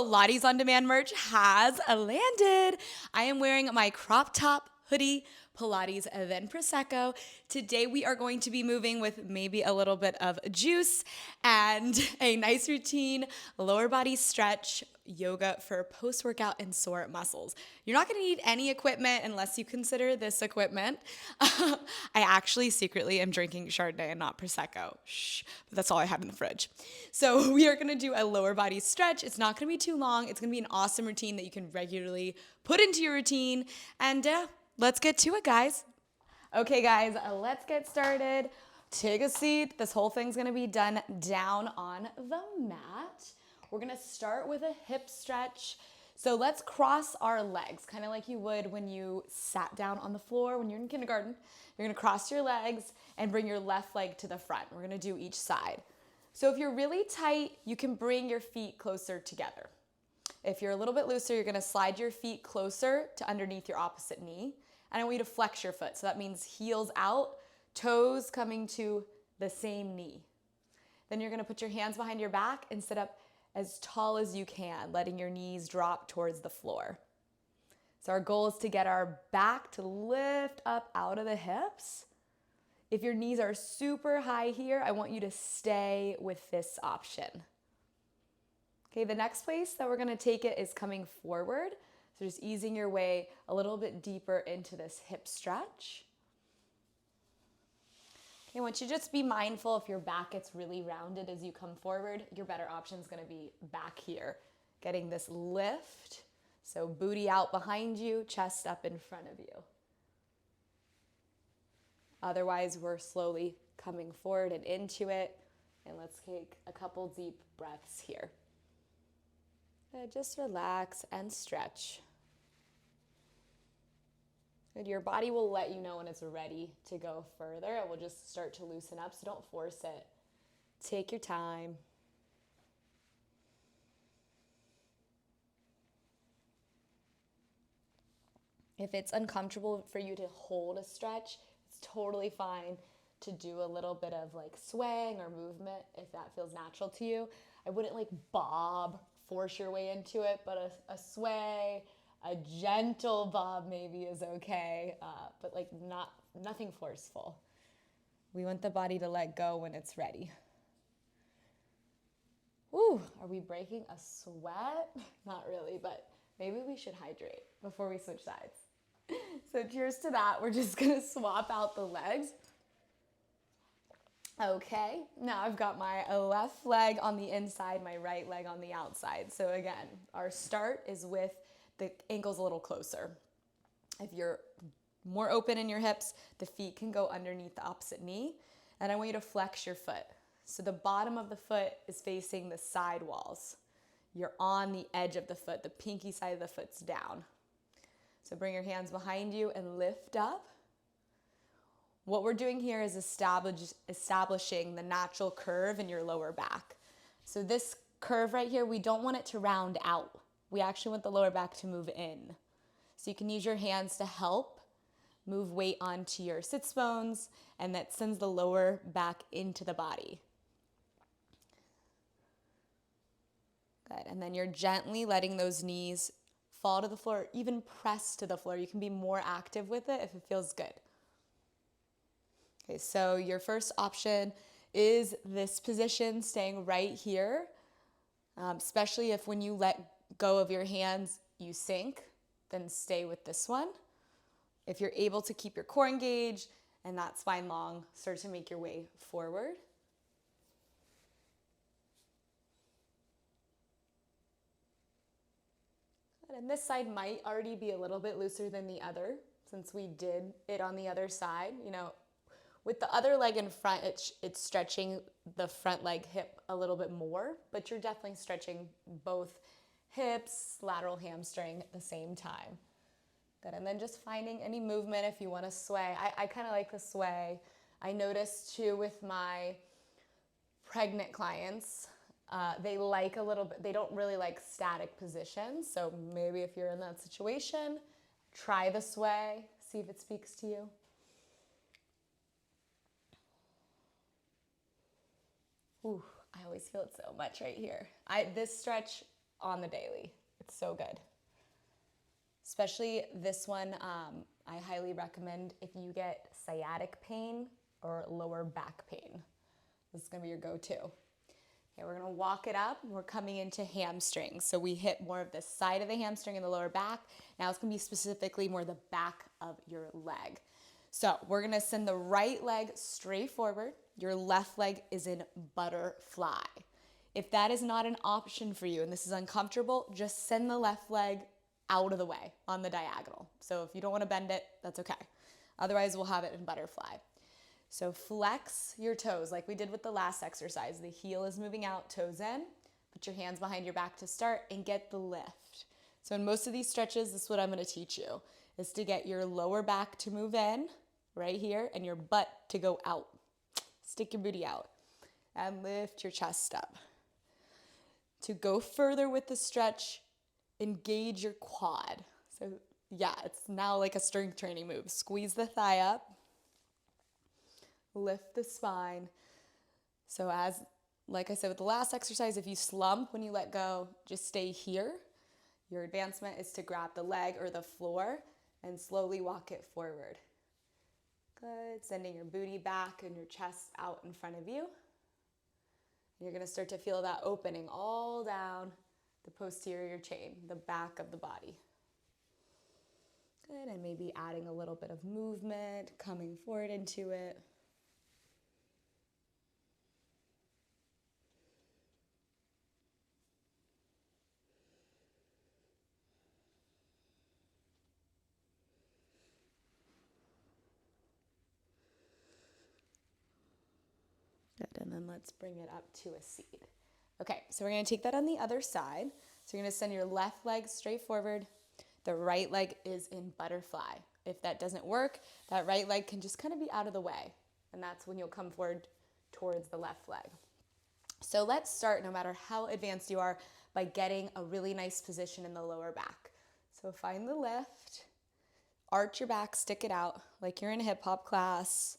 Pilates On Demand merch has landed. I am wearing my crop top, hoodie, Pilates, then Prosecco. Today we are going to be moving with maybe a little bit of juice and a nice routine, lower body stretch, yoga for post-workout and sore muscles. You're not going to need any equipment unless you consider this equipment. I actually secretly am drinking Chardonnay and not Prosecco. Shh, but that's all I have in the fridge. So we are going to do a lower body stretch. It's not going to be too long. It's going to be an awesome routine that you can regularly put into your routine. And let's get to it, guys. Okay, guys, let's get started. Take a seat. This whole thing's going to be done down on the mat. We're going to start with a hip stretch. So let's cross our legs, kind of like you would when you sat down on the floor when you're in kindergarten. You're going to cross your legs and bring your left leg to the front. We're going to do each side. So if you're really tight, you can bring your feet closer together. If you're a little bit looser, you're going to slide your feet closer to underneath your opposite knee. And I want you to flex your foot. So that means heels out, toes coming to the same knee. Then you're going to put your hands behind your back and sit up as tall as you can, letting your knees drop towards the floor. So our goal is to get our back to lift up out of the hips. If your knees are super high here, I want you to stay with this option. Okay, the next place that we're gonna take it is coming forward. So just easing your way a little bit deeper into this hip stretch. I want you to just be mindful if your back gets really rounded as you come forward, your better option is going to be back here, getting this lift. So booty out behind you, chest up in front of you. Otherwise, we're slowly coming forward and into it. And let's take a couple deep breaths here. Just relax and stretch. Your body will let you know when it's ready to go further. It will just start to loosen up, so don't force it. Take your time. If it's uncomfortable for you to hold a stretch, it's totally fine to do a little bit of like swaying or movement if that feels natural to you. I wouldn't like bob, force your way into it, but a sway, a gentle bob maybe is okay, but like nothing forceful. We want the body to let go when it's ready. Ooh, are we breaking a sweat? Not really, but maybe we should hydrate before we switch sides. So cheers to that. We're just gonna swap out the legs. Okay, now I've got my left leg on the inside, my right leg on the outside. So again, our start is with the ankles a little closer. If you're more open in your hips, the feet can go underneath the opposite knee. And I want you to flex your foot. So the bottom of the foot is facing the side walls. You're on the edge of the foot. The pinky side of the foot's down. So bring your hands behind you and lift up. What we're doing here is establishing the natural curve in your lower back. So this curve right here, we don't want it to round out. We actually want the lower back to move in. So you can use your hands to help move weight onto your sits bones, and that sends the lower back into the body. Good, and then you're gently letting those knees fall to the floor, even press to the floor. You can be more active with it if it feels good. Okay, so your first option is this position, staying right here, especially if when you let go of your hands, you sink, then stay with this one. If you're able to keep your core engaged and that spine long, start to make your way forward. And this side might already be a little bit looser than the other since we did it on the other side. You know, with the other leg in front, it's stretching the front leg hip a little bit more, but you're definitely stretching both hips, lateral hamstring at the same time. Good, and then just finding any movement if you want to sway. I kind of like the sway. I noticed too with my pregnant clients, they like a little bit, they don't really like static positions. So maybe if you're in that situation, try the sway, see if it speaks to you. Ooh, I always feel it so much right here. This stretch on the daily. It's so good. Especially this one, I highly recommend if you get sciatic pain or lower back pain. This is gonna be your go-to. Okay, we're gonna walk it up. We're coming into hamstrings. So we hit more of the side of the hamstring and the lower back. Now it's gonna be specifically more the back of your leg. So we're gonna send the right leg straight forward. Your left leg is in butterfly. If that is not an option for you and this is uncomfortable, just send the left leg out of the way on the diagonal. So if you don't want to bend it, that's okay. Otherwise, we'll have it in butterfly. So flex your toes like we did with the last exercise. The heel is moving out, toes in. Put your hands behind your back to start and get the lift. So in most of these stretches, this is what I'm going to teach you, is to get your lower back to move in right here and your butt to go out. Stick your booty out and lift your chest up. To go further with the stretch, engage your quad. So yeah, it's now like a strength training move. Squeeze the thigh up, lift the spine. So like I said with the last exercise, if you slump when you let go, just stay here. Your advancement is to grab the leg or the floor and slowly walk it forward. Good, sending your booty back and your chest out in front of you. You're gonna start to feel that opening all down the posterior chain, the back of the body. Good, and maybe adding a little bit of movement, coming forward into it. Good, and then let's bring it up to a seat. Okay, so we're gonna take that on the other side. So you're gonna send your left leg straight forward. The right leg is in butterfly. If that doesn't work, that right leg can just kind of be out of the way. And that's when you'll come forward towards the left leg. So let's start, no matter how advanced you are, by getting a really nice position in the lower back. So find the lift, arch your back, stick it out like you're in a hip hop class.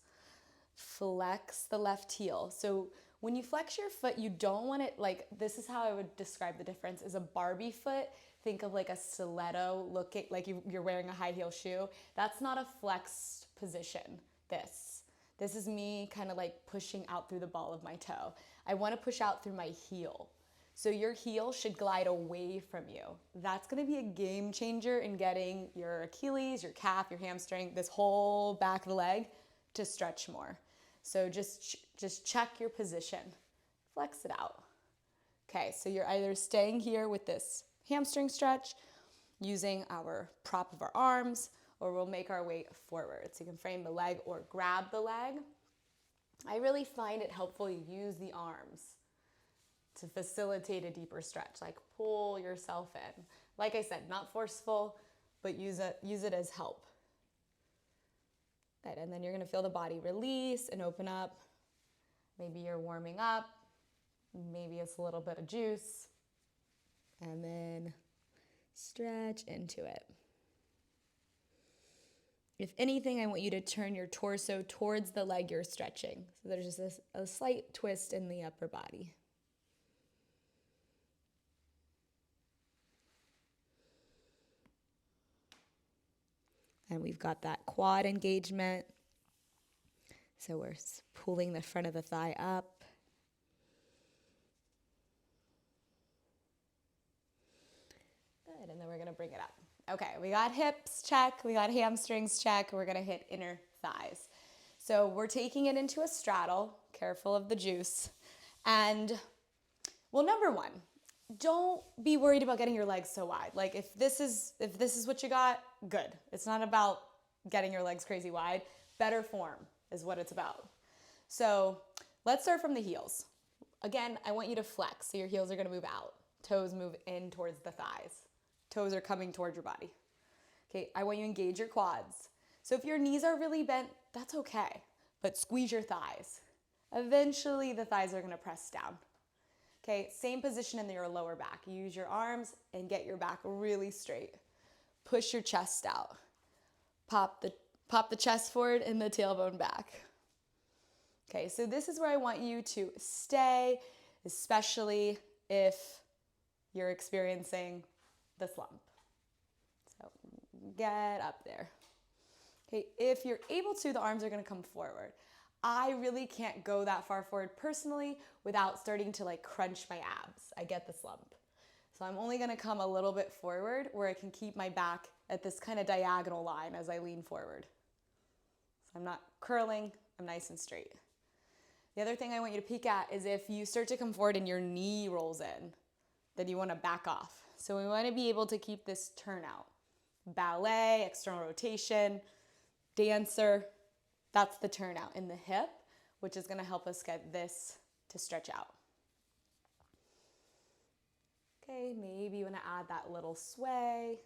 Flex the left heel. So when you flex your foot, you don't want it like, this is how I would describe the difference, is a Barbie foot. Think of like a stiletto, like you're wearing a high heel shoe. That's not a flexed position, This is me kind of like pushing out through the ball of my toe. I want to push out through my heel. So your heel should glide away from you. That's gonna be a game changer in getting your Achilles, your calf, your hamstring, this whole back of the leg to stretch more. So just check your position, flex it out. Okay, so you're either staying here with this hamstring stretch, using our prop of our arms, or we'll make our way forward. So you can frame the leg or grab the leg. I really find it helpful to use the arms to facilitate a deeper stretch, like pull yourself in. Like I said, not forceful, but use it as help. Good, and then you're gonna feel the body release and open up. Maybe you're warming up, maybe it's a little bit of juice, and then stretch into it. If anything, I want you to turn your torso towards the leg you're stretching. So there's just a slight twist in the upper body. And we've got that quad engagement. So we're pulling the front of the thigh up. Good, and then we're gonna bring it up. Okay, we got hips, check. We got hamstrings, check. We're gonna hit inner thighs. So we're taking it into a straddle, careful of the juice. And, well, number one, don't be worried about getting your legs so wide. Like if this is what you got, good. It's not about getting your legs crazy wide. Better form is what it's about. So let's start from the heels. Again, I want you to flex. So your heels are gonna move out. Toes move in towards the thighs. Toes are coming towards your body. Okay, I want you to engage your quads. So if your knees are really bent, that's okay, but squeeze your thighs. Eventually the thighs are gonna press down. Okay, same position in your lower back. You use your arms and get your back really straight. Push your chest out. Pop the chest forward and the tailbone back. Okay, so this is where I want you to stay, especially if you're experiencing the slump. So get up there. Okay, if you're able to, the arms are gonna come forward. I really can't go that far forward personally without starting to like crunch my abs. I get the slump. So I'm only gonna come a little bit forward where I can keep my back at this kind of diagonal line as I lean forward. So I'm not curling, I'm nice and straight. The other thing I want you to peek at is if you start to come forward and your knee rolls in, then you wanna back off. So we wanna be able to keep this turnout. Ballet, external rotation, dancer, that's the turnout in the hip, which is gonna help us get this to stretch out. Okay, maybe you wanna add that little sway.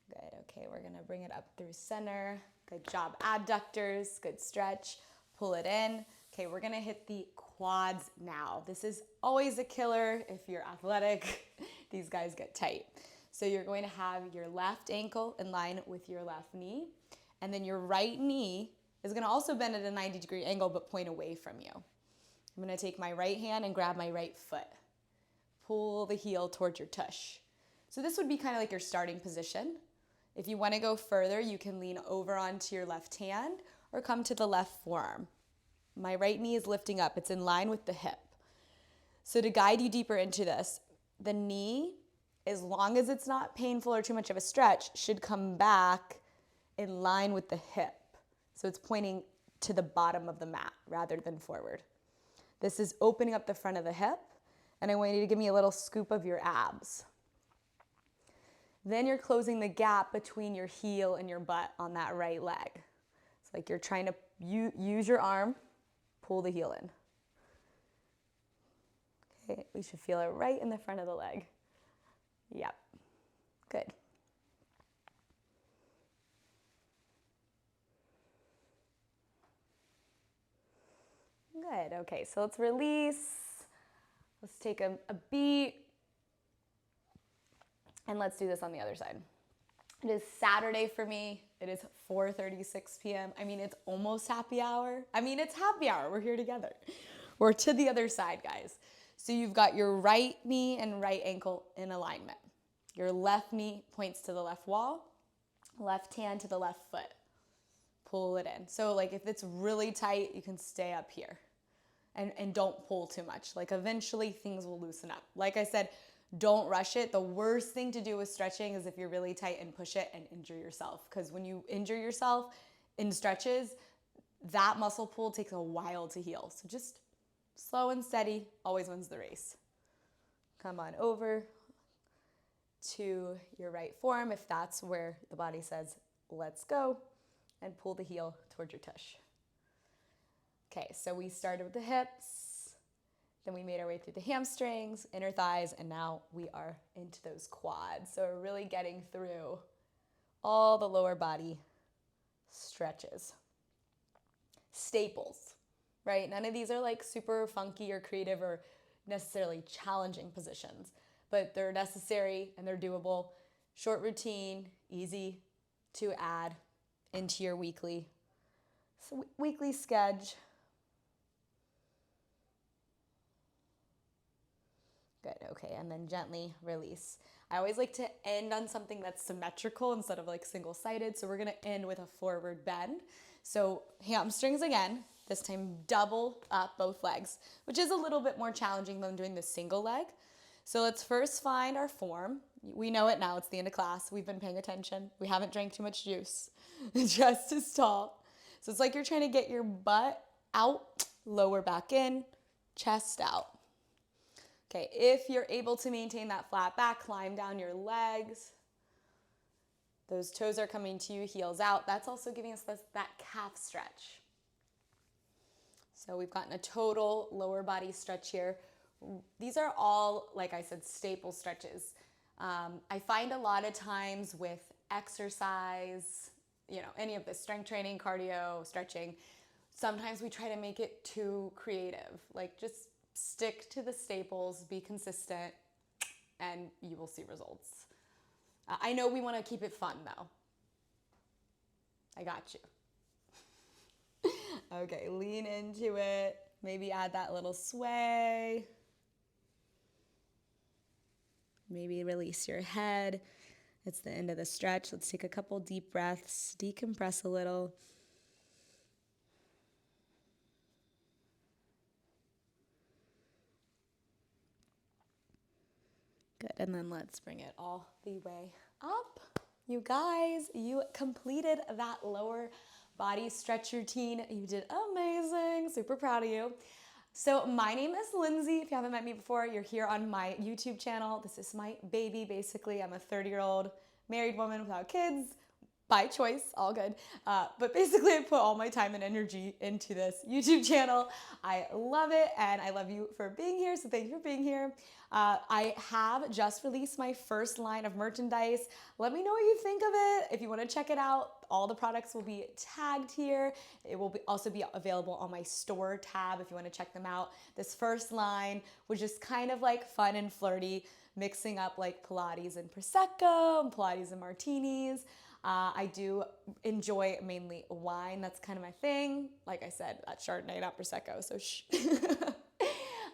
Good, okay, we're gonna bring it up through center. Good job, adductors, good stretch. Pull it in. Okay, we're gonna hit the quads now. This is always a killer if you're athletic. These guys get tight. So you're going to have your left ankle in line with your left knee, and then your right knee is gonna also bend at a 90-degree angle but point away from you. I'm gonna take my right hand and grab my right foot. Pull the heel towards your tush. So this would be kind of like your starting position. If you wanna go further, you can lean over onto your left hand or come to the left forearm. My right knee is lifting up. It's in line with the hip. So to guide you deeper into this, the knee, as long as it's not painful or too much of a stretch, should come back in line with the hip. So it's pointing to the bottom of the mat rather than forward. This is opening up the front of the hip, and I want you to give me a little scoop of your abs. Then you're closing the gap between your heel and your butt on that right leg. It's like you're trying to use your arm, pull the heel in. Okay, we should feel it right in the front of the leg. Yep, good. Good, okay, so let's release. Let's take a beat. And let's do this on the other side. It is Saturday for me. It is 4:36 p.m. I mean, it's almost happy hour. I mean, it's happy hour. We're here together. We're to the other side, guys. So you've got your right knee and right ankle in alignment. Your left knee points to the left wall, left hand to the left foot. Pull it in. So like if it's really tight, you can stay up here and don't pull too much. Like eventually things will loosen up. Like I said, don't rush it. The worst thing to do with stretching is if you're really tight and push it and injure yourself. Because when you injure yourself in stretches, that muscle pull takes a while to heal. So just slow and steady always wins the race. Come on over to your right forearm if that's where the body says, let's go, and pull the heel towards your tush. Okay, so we started with the hips, then we made our way through the hamstrings, inner thighs, and now we are into those quads. So we're really getting through all the lower body stretches. Staples, right? None of these are like super funky or creative or necessarily challenging positions, but they're necessary and they're doable. Short routine, easy to add into your weekly schedule. Good, okay, and then gently release. I always like to end on something that's symmetrical instead of like single-sided, so we're gonna end with a forward bend. So hamstrings again, this time double up both legs, which is a little bit more challenging than doing the single leg. So let's first find our form. We know it now, it's the end of class. We've been paying attention. We haven't drank too much juice. Chest is tall. So it's like you're trying to get your butt out, lower back in, chest out. Okay, if you're able to maintain that flat back, climb down your legs. Those toes are coming to you, heels out. That's also giving us that calf stretch. So we've gotten a total lower body stretch here. These are all, like I said, staple stretches. I find a lot of times with exercise, any of this strength training, cardio, stretching, sometimes we try to make it too creative. Like just stick to the staples, be consistent, and you will see results. I know we want to keep it fun though. I got you. Okay, lean into it. Maybe add that little sway. Maybe release your head. It's the end of the stretch. Let's take a couple deep breaths, decompress a little. Good, and then let's bring it all the way up. You guys, you completed that lower body stretch routine. You did amazing. Super proud of you. So my name is Lindsay. If you haven't met me before, you're here on my YouTube channel. This is my baby, basically. I'm a 30-year-old married woman without kids, by choice, all good. But basically I put all my time and energy into this YouTube channel. I love it and I love you for being here, so thank you for being here. I have just released my first line of merchandise. Let me know what you think of it. If you want to check it out, all the products will be tagged here. It will also be available on my store tab if you want to check them out. This first line was just kind of like fun and flirty, mixing up like Pilates and Prosecco and Pilates and martinis. I do enjoy mainly wine. That's kind of my thing. Like I said, that's Chardonnay, not Prosecco, so shh.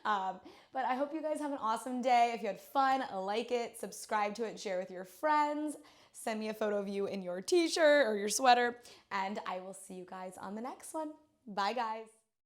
But I hope you guys have an awesome day. If you had fun, like it, subscribe to it, share with your friends. Send me a photo of you in your t-shirt or your sweater, and I will see you guys on the next one. Bye, guys.